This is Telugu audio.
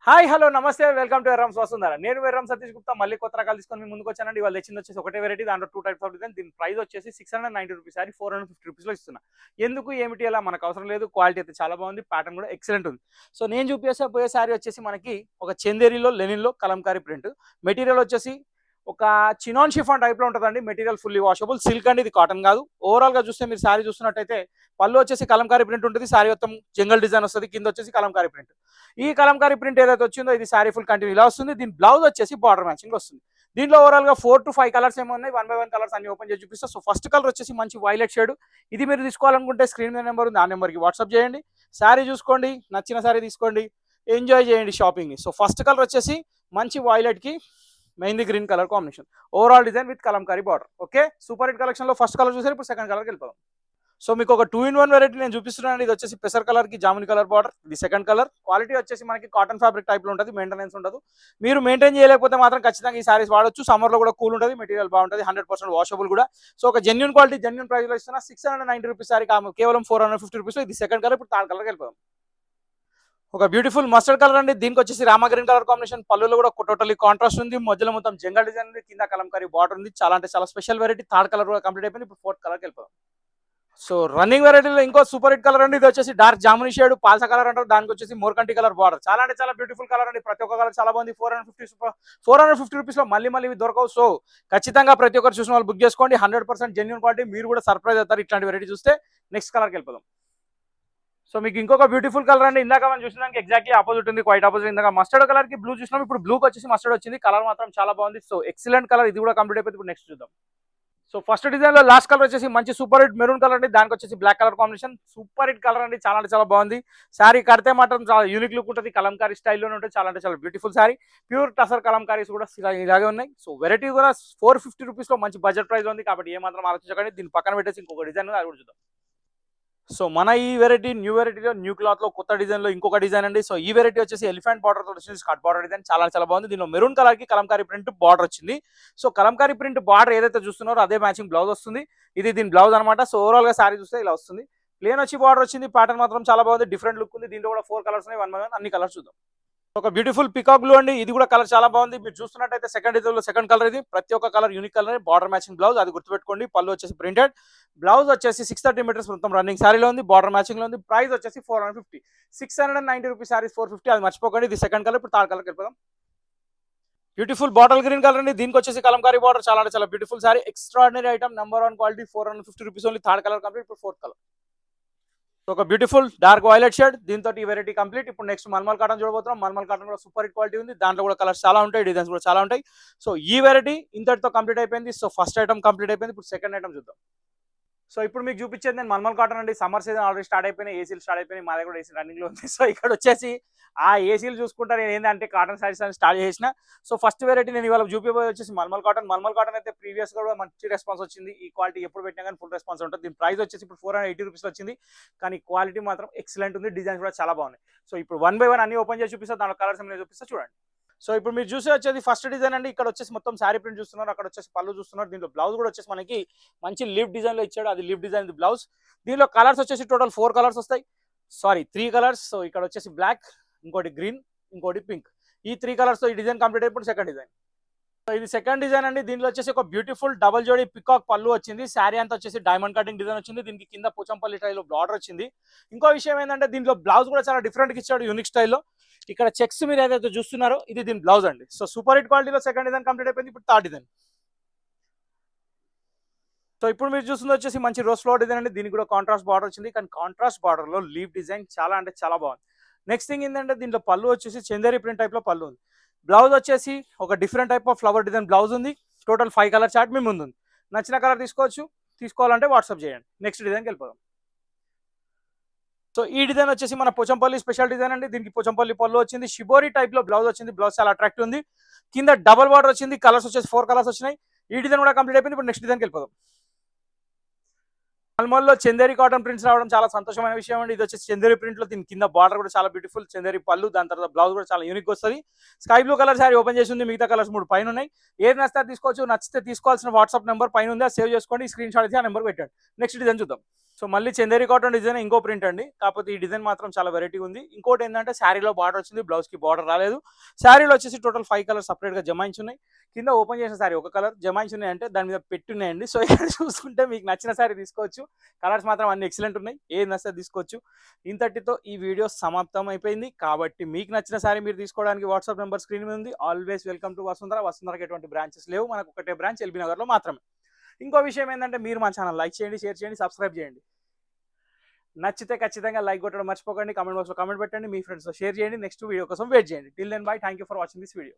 హాయ్ హలో నమస్తే వెల్కమ్ టు ఎర్రమ్స్ వసుంధర. నేను ఎర్రం సతీష్ గుప్తా మళ్ళీ కొత్త రకాలు తీసుకొని మీ ముందుకు వచ్చానండి. వాళ్ళు తెచ్చింది వచ్చేసి ఒకటే వెరైటీ, దాంట్లో 2 టైప్స్ ఆఫ్ డిజైన్. దీని ప్రైస్ వచ్చేసి 690 రూపీస్ సారీ 450 రూపీస్లో ఇస్తున్నా. ఎందుకు ఏమిటి అలా మనకు అవసరం లేదు, క్వాలిటీ అయితే చాలా బాగుంది, ప్యాటర్న్ కూడా ఎక్సలెంట్ ఉంది. సో నేను చూపిస్తే పోయే సారీ వచ్చేసి మనకి ఒక చందేరిలో లెనిన్లో కలంకారీ ప్రింట్. మెటీరియల్ వచ్చేసి ఒక చినాన్ షిఫాన్ టైప్లో ఉంటుందండి. మెటీరియల్ ఫుల్లీ వాషబుల్ సిల్క్ అండి, ఇది కాటన్ కాదు. ఓవరాల్గా చూస్తే మీరు సారీ చూస్తున్నట్టయితే పళ్ళు వచ్చేసి కలంకారీ ప్రింట్ ఉంటుంది, సారీ మొత్తం జంగల్ డిజైన్ వస్తుంది, కింద వచ్చేసి కలంకారీ ప్రింట్. ఈ కలంకారీ ప్రింట్ ఏదైతే వచ్చిందో ఇది సారీ ఫుల్ కంటిన్యూ ఇలా వస్తుంది. దీని బ్లౌజ్ వచ్చేసి బార్డర్ మ్యాచింగ్ వస్తుంది. దీంట్లో ఓవరాల్గా 4 to 5 కలర్స్ ఏమో ఉన్నాయి. 1 by 1 కలర్స్ అన్ని ఓపెన్ చేసి చూపిస్తా. సో ఫస్ట్ కలర్ వచ్చేసి మంచి వైలెట్ షేడ్. ఇది మీరు తీసుకోవాలనుకుంటే స్క్రీన్ మీద నెంబర్ ఉంది, ఆ నెంబర్కి వాట్సాప్ చేయండి. సారీ చూసుకోండి, నచ్చిన సారీ తీసుకోండి, ఎంజాయ్ చేయండి షాపింగ్ని. సో ఫస్ట్ కలర్ వచ్చేసి మంచి వైలెట్కి mehndi green colour combination, overall design with Kalamkari border. Okay, super hit కలెక్షన్లో ఫస్ట్ కలర్ చూసారు. ఇప్పుడు సెకండ్ కలర్కి వెళ్ళిపోదాం. సో మీకు ఒక 2-in-1 వెరైటీ నేను చూపిస్తున్నాను. ఇది వచ్చేసి పెసర్ కలర్ కి జాముని కలర్ బార్డర్, ఇది సెకండ్ కలర్. క్వాలిటీ వచ్చేసి మనకి కాటన్ ఫ్యాబ్రిక్ టైప్ లో ఉంటుంది, మెయింటెనెన్స్ ఉండదు. మీరు మెయింటైన్ చేయలేకపోతే మాత్రం ఖచ్చితంగా ఈ సారీస్ వాడొచ్చు. సమ్మర్ లో కూడా కూల్ ఉంటుంది, మెటీరియల్ బాగుంటుంది, 100% వాషబుల్ కూడా. సో ఒక జెన్యూన్ క్వాలిటీ జెన్యూన్ ప్రైస్ లో ఇస్తున్నా. 690 రూపీస్ సారీ కేవలం 450 రూపీస్. ఇది సెకండ్ కలర్. ఇప్పుడు థర్డ్ కలర్కి వెళ్ళిపోదాం. ఒక బ్యూటిఫుల్ మస్టర్డ్ కలర్ అండి. దీనికి వచ్చేసి రామా గ్రీన్ కలర్ కాంబినేషన్. పళ్ళులో కూడా టోటలీ కాంట్రాస్ట్ ఉంది, మధ్యలో మొత్తం జంగల్ డిజైన్ ఉంది, కింద కలంకారీ బార్డర్ ఉంది. చాలా అంటే చాలా స్పెషల్ వెరైటీ. థర్డ్ కలర్ కూడా కంప్లీట్ అయిపోయింది. ఇప్పుడు ఫోర్త్ కలర్కి వెళ్ళిపోదాం. సో రన్నింగ్ వెరైటీలో ఇంకో సూపర్ హిట్ కలర్ అండి. ఇది వచ్చేసి డార్క్ జాముని షేడ్, పాల్స కలర్ అంటారు. దానికి వచ్చేసి మోర్కంటి కలర్ బార్డర్. చాలా అంటే చాలా బ్యూటిఫుల్ కలర్ అండి. ప్రతి ఒక్క కలర్ చాలా బాగుంది. 450 రూపీస్ లో మళ్ళీ ఇవి దొరకవు. సో ఖచ్చితంగా ప్రతి ఒక్కరు చూసిన వాళ్ళు బుక్ చేసుకోండి. 100% జెన్యూన్ క్వాలిటీ. మీరు కూడా సర్ప్రైజ్ అవుతారు ఇట్లాంటి వెరైటీ చూస్తే. నెక్స్ట్ కలర్కి వెళ్ళిపోదాం. సో మీకు ఇంకొక బ్యూటిఫుల్ కలర్ అండి. ఇందాక మనం చూసినానికి ఎగ్జాక్ట్లీ ఆపోజిట్ ఉంది, క్వైట్ ఆపోజిట్. ఇందాక మస్టర్డ్ కలర్ కి బ్లూ చూసినాం, ఇప్పుడు బ్లూకి వచ్చేసి మస్టర్డ్ వచ్చింది. కలర్ మాత్రం చాలా బాగుంది. సో ఎక్సలెంట్ కలర్, ఇది కూడా కంప్లీట్ అయిపోయింది. ఇప్పుడు నెక్స్ట్ చూద్దాం. సో ఫస్ట్ డిజైన్ లో లాస్ట్ కలర్ వచ్చేసి మంచి సూపర్ హిట్ మెరూన్ కలర్ అండి. దానికి వచ్చేసి black colour combination. Super hit colour అండి, చాలా అంటే చాలా బాగుంది. శారీ కడితే మాత్రం చాలా యూనిక్ లుక్ ఉంటుంది, కలంకారీ స్టైల్లోనే ఉంటుంది. చాలా అంటే చాలా బ్యూటిఫుల్ శారీ. ప్యూర్ టసర్ కలంకారీస్ కూడా ఇలాగే ఉన్నాయి. సో వెరైటీ కూడా 450 రూపీస్ లో మంచి బడ్జెట్ ప్రైస్ ఉంది, కాబట్టి ఏమాత్రం ఆలోచించకండి. దీని పక్కన పెట్టేసి ఇంకొక డిజైన్ అది కూడా చూద్దాం. సో మన ఈ వెరైటీ న్యూ వెరైటీలో న్యూ క్లాత్ లో కొత్త డిజైన్ లో ఇంకొక డిజైన్ అండి. సో ఈ వెరైటీ వచ్చేసి ఎలిఫెంట్ బార్డర్ తో వచ్చింది, స్కర్ట్ బార్డర్ డిజైన్. చాలా చాలా బాగుంది. దీనిలో మెరూన్ కలర్ కి కలంకారీ ప్రింట్ బార్డర్ వచ్చింది. సో కలంకారీ ప్రింట్ బార్డర్ ఏదైతే చూస్తున్నారో అదే మ్యాచింగ్ బ్లౌజ్ వస్తుంది. ఇది దీని బ్లౌజ్ అనమాట. సో ఓవరాల్ గా సారీ చూస్తే ఇలా వస్తుంది. ప్లేన్ వచ్చి బార్డర్ వచ్చింది. ప్యాటర్న్ మాత్రం చాలా బాగుంది, డిఫరెంట్ లుక్ ఉంది. దీంట్లో కూడా 4 కలర్స్ ఉన్నాయి. 1 by 1 అన్ని కలర్స్ చూద్దాం. ఒక బ్యూటిఫుల్ పికాక్ బ్లూ అండి. ఇది కూడా కలర్ చాలా బాగుంది. మీరు చూస్తున్నట్టయితే సెకండ్ డిజైన్ లో సెకండ్ కలర్ ఇది. ప్రతి ఒక్క colour unique colour. Border matching blouse, అది గుర్తుపెట్టుకోండి. పళ్ళు వచ్చేసి ప్రింటెడ్, బ్లౌజ్ వచ్చేసి 630 మీటర్స్ మొత్తం రన్నింగ్ సారీలో ఉంది. బార్డర్ మ్యాచింగ్ లో ఉంది. ప్రైస్ వచ్చేసి 450. 690 రూపీస్ సారీస్ 450, అది మర్చిపోకండి. ఇది సెకండ్ కలర్. ఇప్పుడు థర్డ్ కలర్ వెళ్ళిపోదాం. బ్యూటిఫుల్ బాటిల్ గ్రీన్ కలర్ అండి. దీనికి వచ్చేసి కలంకారీ బార్డర్. చాలా అంటే చాలా beautiful sorry, extraordinary item, #1 quality. 450 rupees only. Third colour complete. ఇప్పుడు ఫోర్త్ కలర్. ఒక బ్యూటిఫుల్ డార్క్ వైలెట్ షేడ్. దీంతో ఈ వెరైటీ కంప్లీట్. ఇప్పుడు నెక్స్ట్ మల్మల్ కాటన్ చూడబోతున్నాం. మల్మల్ కాటన్ కూడా సూపర్ హిట్ క్వాలిటీ ఉంది. దాంట్లో కూడా కలర్స్ చాలా ఉంటాయి, డిజైన్స్ కూడా చాలా ఉంటాయి. సో ఈ వెరైటీ ఇంతటితో కంప్లీట్ అయిపోయింది. సో ఫస్ట్ ఐటమ్ కంప్లీట్ అయిపోయింది. ఇప్పుడు సెకండ్ ఐటమ్ చూద్దాం. సో ఇప్పుడు మీకు చూపించేది నేను మల్మల్ కాటన్ అండి. సమ్మర్ సీజన్ ఆల్రెడీ స్టార్ట్ అయిపోయినాయి, ఏసీలు స్టార్ట్ అయిపోయినాయి. మా దగ్గర కూడా ఏసీ రన్నింగ్ లో ఉంది. సో ఇక్కడ వచ్చేసి ఆ ఏసీలు చూసుకుంటా నేను ఏంటంటే కాటన్ సారీస్ అని స్టార్ట్ చేసిన. సో ఫస్ట్ వెరైటీ నేను ఇవాళ చూపించబోయే వచ్చేసి మల్మల్ కాటన్. మల్మల్ కాటన్ అయితే ప్రీవియస్ గా కూడా మంచి రెస్పాన్స్ వచ్చింది. ఈ క్వాలిటీ ఎప్పుడు పెట్టినా కానీ ఫుల్ రెస్పాన్స్ ఉంటుంది. దీని ప్రైస్ వచ్చేసి ఇప్పుడు 480 రూపీస్ వచ్చింది, కానీ క్వాలిటీ మాత్రం ఎక్సలెంట్ ఉంది. డిజైన్స్ కూడా చాలా బాగున్నాయి. సో ఇప్పుడు 1 by 1 అన్ని ఓపెన్ చేసి చూపిస్తా, దాంట్లో కలర్స్ ఏమైనా చూపిస్తా చూడండి. సో ఇప్పుడు మీరు చూసే వచ్చేది ఫస్ట్ డిజైన్ అండి. ఇక్కడ వచ్చేసి మొత్తం శారీ ప్రింట్ చూస్తున్నారు, అక్కడ వచ్చేసి పళ్ళు చూస్తున్నారు. దీంట్లో బ్లౌజ్ కూడా వచ్చేసి మనకి మంచి లీఫ్ డిజైన్ లో ఇచ్చాడు, అది లీఫ్ డిజైన్ బ్లౌజ్. దీనిలో కలర్స్ వచ్చేసి టోటల్ 4 కలర్స్ వస్తాయి, సారీ 3 కలర్స్. సో ఇక్కడ వచ్చేసి బ్లాక్, ఇంకోటి గ్రీన్, ఇంకోటి పింక్. ఈ 3 కలర్స్ తో ఈ డిజైన్ కంప్లీట్ అయిపోయి సెకండ్ డిజైన్. సో ఇది సెకండ్ డిజైన్ అండి. దీనిలో వచ్చేసి ఒక బ్యూటిఫుల్ డబల్ జోడీ పికాక్ పళ్ళు వచ్చింది. శారీ అంతా వచ్చేసి డైమండ్ కటింగ్ డిజైన్ వచ్చింది. దీనికి కింద పోచంపల్లి స్టైల్లో బార్డర్ వచ్చింది. ఇంకో విషయం ఏంటంటే దీంట్లో బ్లౌజ్ కూడా చాలా డిఫరెంట్ గా ఇచ్చాడు, యూనిక్ స్టైల్లో. ఇక్కడ చెక్స్ మీరు ఏదైతే చూస్తున్నారో ఇది దీని బ్లౌజ్ అండి. సో సూపర్ హిట్ క్వాలిటీలో సెకండ్ డిజైన్ కంప్లీట్ అయిపోయింది. ఇప్పుడు థర్డ్ డిజైన్. సో ఇప్పుడు మీరు చూస్తుంది వచ్చేసి మంచి రోజ్ ఫ్లవర్ డిజైన్ అండి. దీనికి కూడా కాంట్రాస్ట్ బార్డర్ వచ్చింది, కానీ కాంట్రాస్ట్ బార్డర్ లో లీవ్ డిజైన్ చాలా అంటే చాలా బాగుంది. నెక్స్ట్ థింగ్ ఏంటంటే దీంట్లో పళ్ళు వచ్చేసి చందేరి ప్రింట్ టైప్ లో పళ్ళు ఉంది. బ్లౌజ్ వచ్చేసి ఒక different type of flower design blouse ఉంది. టోటల్ 5 కలర్ చార్ట్ మీ ముందు ఉంది. నచ్చిన కలర్ తీసుకోవచ్చు, తీసుకోవాలంటే వాట్సాప్ చేయండి. నెక్స్ట్ డిజైన్కి వెళ్ళిపోదాం. సో ఈ డిజైన్ వచ్చేసి మన పోచంపల్లి స్పెషల్ డిజైన్ అండి. దీనికి పోచంపల్లి పళ్ళు వచ్చింది, షిబోరి టైప్ లో బ్లౌజ్ వచ్చింది. బ్లౌజ్ చాలా అట్రాక్టివ్ ఉంది. కింద డబల్ బార్డర్ వచ్చింది. కలర్స్ వచ్చేసి 4 కలర్స్ వచ్చినాయి. ఈ డిజైన్ కూడా కంప్లీట్ అయిపోయింది. ఇప్పుడు నెక్స్ట్ డిజైన్కి వెళ్ళిపోదాం. మల్మల్లో చందేరి కాటన్ ప్రింట్స్ రావడం చాలా సంతోషమైన విషయం అండి. ఇది వచ్చేసి చందేరి ప్రింట్ లో దీని కింద బార్డర్ కూడా చాలా బ్యూటిఫుల్, చందేరి పళ్ళు, దాని తర్వాత బ్లౌజ్ కూడా చాలా యూనిక్ వస్తుంది. Sky blue colour sorry open చేసి ఉంది, మిగతా కలర్స్ 3 పైన ఉన్నాయి. ఏది నచ్చితే తీసుకోవచ్చు. నచ్చితే తీసుకోవాల్సిన వాట్సాప్ నెంబర్ పైన ఉంది, సేవ్ చేసుకోండి. స్క్రీన్ షాట్ ఇచ్చి ఆ నెంబర్ పెట్టండి. నెక్స్ట్ డిజైన్ చూద్దాం. సో మళ్ళీ చందేరి కాటన్ డిజైన్ ఇంకో ప్రింట్ అండి. కాకపోతే ఈ డిజైన్ మాత్రం చాలా వెరైటీ ఉంది. ఇంకోటి ఏంటంటే శారీలో బార్డర్ వచ్చింది, బ్లౌజ్కి బార్డర్ రాలేదు. శారీలో వచ్చేసి టోటల్ 5 కలర్స్ సపరేట్గా జమాయించి ఉన్నాయి. కింద ఓపెన్ చేసిన శారీ ఒక కలర్, జమాయించి ఉన్నాయి అంటే దాని మీద పెట్టున్నాయండి. సో ఇక్కడ చూసుకుంటే మీకు నచ్చిన శారీ తీసుకోవచ్చు. కలర్స్ మాత్రం అన్ని ఎక్సలెంట్ ఉన్నాయి, ఏది నచ్చితే తీసుకోవచ్చు. ఇంతటితో ఈ వీడియో సమాప్తం అయిపోయింది. కాబట్టి మీకు నచ్చిన శారీ మీరు తీసుకోవడానికి వాట్సాప్ నెంబర్ స్క్రీన్ మీద ఉంది. Always welcome to Vasundhara. వసుంధరకి ఎటువంటి బ్రాంచెస్ లేవు, మనకు ఒకటే బ్రాంచ్ ఎల్బీ నగర్లో మాత్రమే. ఇంకో విషయం ఏంటంటే మీరు మా ఛానల్ లైక్ చేయండి, షేర్ చేయండి, సబ్స్క్రైబ్ చేయండి. నచ్చితే ఖచ్చితంగా లైక్ కొట్టడం మర్చిపోకండి. కామెంట్ బాక్స్లో కామెంట్ పెట్టండి, మీ ఫ్రెండ్స్తో షేర్ చేయండి. నెక్స్ట్ వీడియో కోసం వెయిట్ చేయండి. Till then bye, thank you for watching this video.